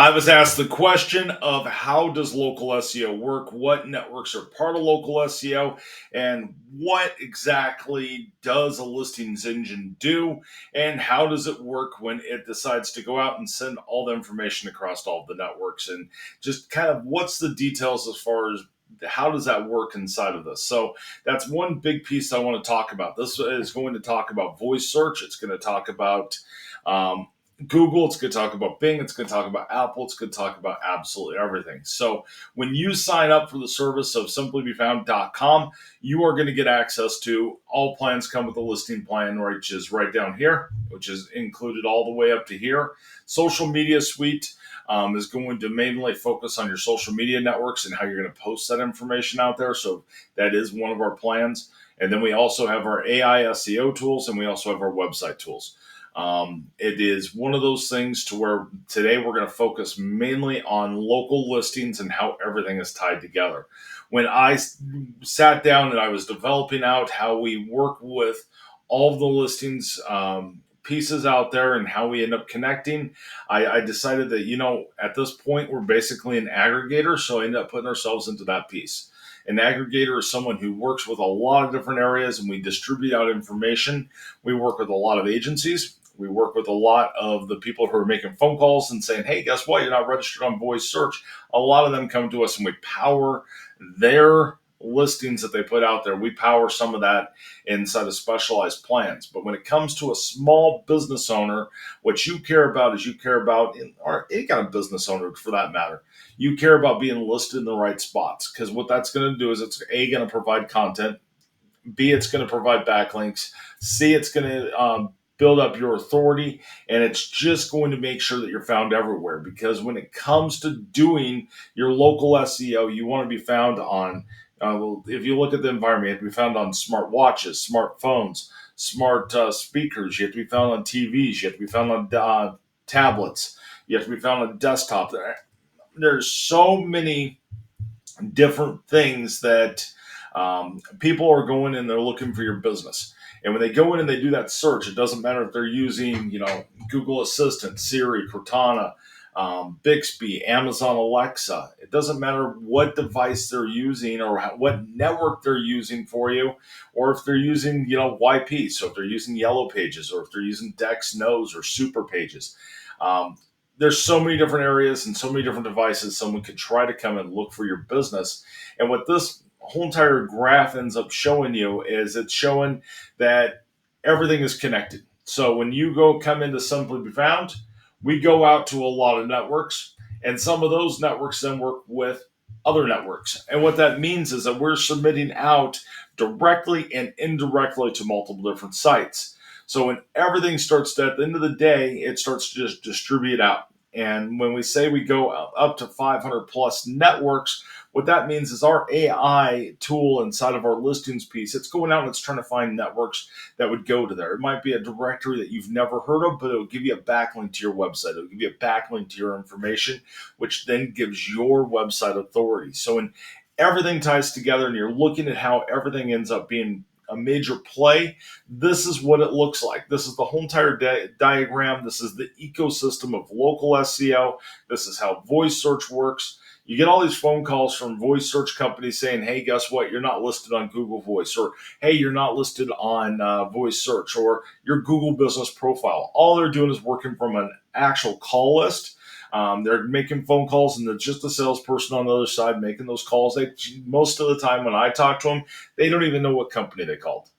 I was asked the question of how does local SEO work? What networks are part of local SEO? And what exactly does a listings engine do? And how does it work when it decides to go out and send all the information across all of the networks? And just kind of what's the details as far as how does that work inside of this? So that's one big piece I want to talk about. This is going to talk about voice search. It's going to talk about um, Google, it's going to talk about Bing, it's going to talk about Apple, it's going to talk about absolutely everything. So when you sign up for the service of simplybefound.com, you are going to get access to all plans come with a listing plan, which is right down here, which is included all the way up to here. Social media suite is going to mainly focus on your social media networks and how you're going to post that information out there. So that is one of our plans. And then we also have our AI SEO tools, and we also have our website tools. It is one of those things to where today we're going to focus mainly on local listings and how everything is tied together. When I sat down and I was developing out how we work with all of the listings pieces out there and how we end up connecting, I decided that, at this point, we're basically an aggregator. So I ended up putting ourselves into that piece. An aggregator is someone who works with a lot of different areas and we distribute out information. We work with a lot of agencies. We work with a lot of the people who are making phone calls and saying, hey, guess what? You're not registered on voice search. A lot of them come to us and we power their listings that they put out there. We power some of that inside of specialized plans. But when it comes to a small business owner, what you care about is or any kind of business owner for that matter, you care about being listed in the right spots. Because what that's going to do is it's going to provide content. B, it's going to provide backlinks. C, it's going to build up your authority, and it's just going to make sure that you're found everywhere. Because when it comes to doing your local SEO, you want to be found on, if you look at the environment, you have to be found on smart watches, smartphones, smart speakers. You have to be found on TVs. You have to be found on tablets. You have to be found on desktop. There's so many different things that people are going and they're looking for your business. And when they go in and they do that search, it doesn't matter if they're using, Google Assistant, Siri, Cortana, Bixby, Amazon Alexa. It doesn't matter what device they're using or what network they're using for you, or if they're using, YP. So if they're using Yellow Pages, or if they're using Dex Knows or Super Pages. There's so many different areas and so many different devices someone could try to come and look for your business. And what this whole entire graph ends up showing you is it's showing that everything is connected. So when you come into Simply Be Found, we go out to a lot of networks, and some of those networks then work with other networks. And what that means is that we're submitting out directly and indirectly to multiple different sites. So when everything starts at the end of the day, it starts to just distribute out. And when we say we go up to 500 plus networks, what that means is our AI tool inside of our listings piece, it's going out and it's trying to find networks that would go to there. It might be a directory that you've never heard of, but it'll give you a backlink to your website. It'll give you a backlink to your information, which then gives your website authority. So when everything ties together and you're looking at how everything ends up being a major play, this is what it looks like. This is the whole entire diagram. This is the ecosystem of local SEO. This is how voice search works. You get all these phone calls from voice search companies saying, hey, guess what? You're not listed on Google Voice, or hey, you're not listed on voice search, or your Google business profile. All they're doing is working from an actual call list. They're making phone calls, and it's just a salesperson on the other side making those calls. Most of the time when I talk to them, they don't even know what company they called.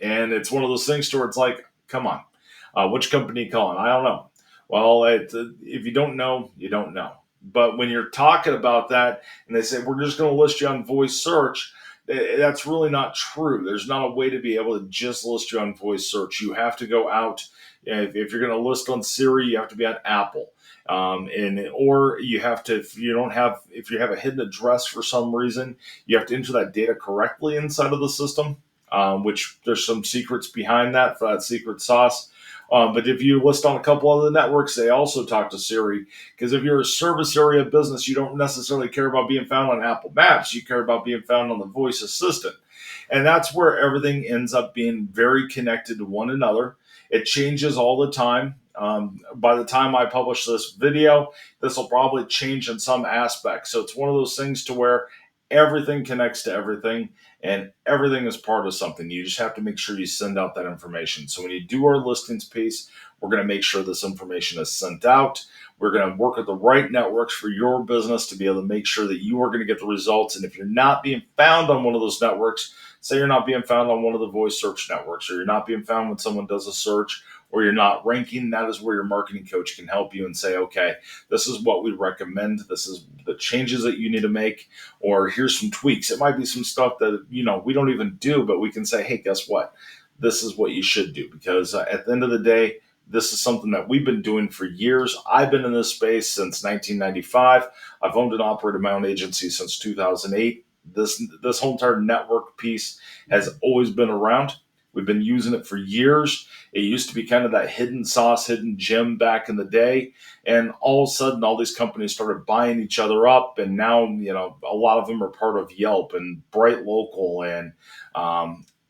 And it's one of those things where it's like, come on, which company you calling? I don't know. Well, if you don't know, you don't know. But when you're talking about that and they say, we're just going to list you on voice search, that's really not true. There's not a way to be able to just list you on voice search. You have to go out. If you're going to list on Siri, you have to be on Apple. Or you have to, if you have a hidden address for some reason, you have to enter that data correctly inside of the system, which there's some secrets behind that for that secret sauce. But if you list on a couple other networks, they also talk to Siri. Because if you're a service area business, you don't necessarily care about being found on Apple Maps. You care about being found on the voice assistant. And that's where everything ends up being very connected to one another. It changes all the time. By the time I publish this video, this will probably change in some aspects. So it's one of those things to where everything connects to everything and everything is part of something. You just have to make sure you send out that information. So when you do our listings piece, we're going to make sure this information is sent out. We're going to work with the right networks for your business to be able to make sure that you are going to get the results. And if you're not being found on one of those networks, say you're not being found on one of the voice search networks, or you're not being found when someone does a search, or you're not ranking, that is where your marketing coach can help you and say, okay, this is what we recommend. This is the changes that you need to make, or here's some tweaks. It might be some stuff that, we don't even do, but we can say, hey, guess what? This is what you should do, because at the end of the day, this is something that we've been doing for years. I've been in this space since 1995. I've owned and operated my own agency since 2008. This whole entire network piece has always been around. We've been using it for years. It used to be kind of that hidden sauce, hidden gem back in the day. And all of a sudden, all these companies started buying each other up. And now, a lot of them are part of Yelp and Bright Local and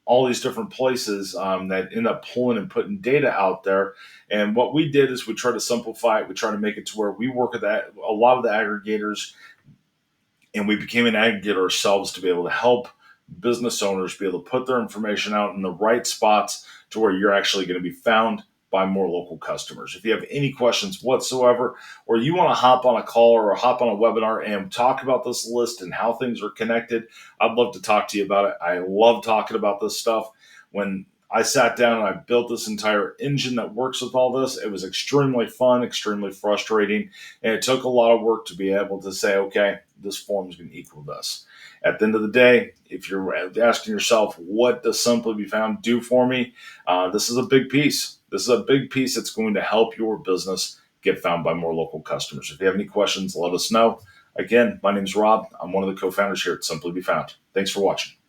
all these different places that end up pulling and putting data out there. And what we did is we try to simplify it. We try to make it to where we work with that, a lot of the aggregators, and we became an aggregator ourselves to be able to help business owners be able to put their information out in the right spots to where you're actually going to be found by more local customers. If you have any questions whatsoever, or you want to hop on a call or hop on a webinar and talk about this list and how things are connected, I'd love to talk to you about it. I love talking about this stuff. When I sat down and I built this entire engine that works with all this, it was extremely fun, extremely frustrating, and it took a lot of work to be able to say, okay, this form is going to equal this. At the end of the day, if you're asking yourself, what does Simply Be Found do for me? This is a big piece. This is a big piece that's going to help your business get found by more local customers. If you have any questions, let us know. Again, my name is Rob. I'm one of the co-founders here at Simply Be Found. Thanks for watching.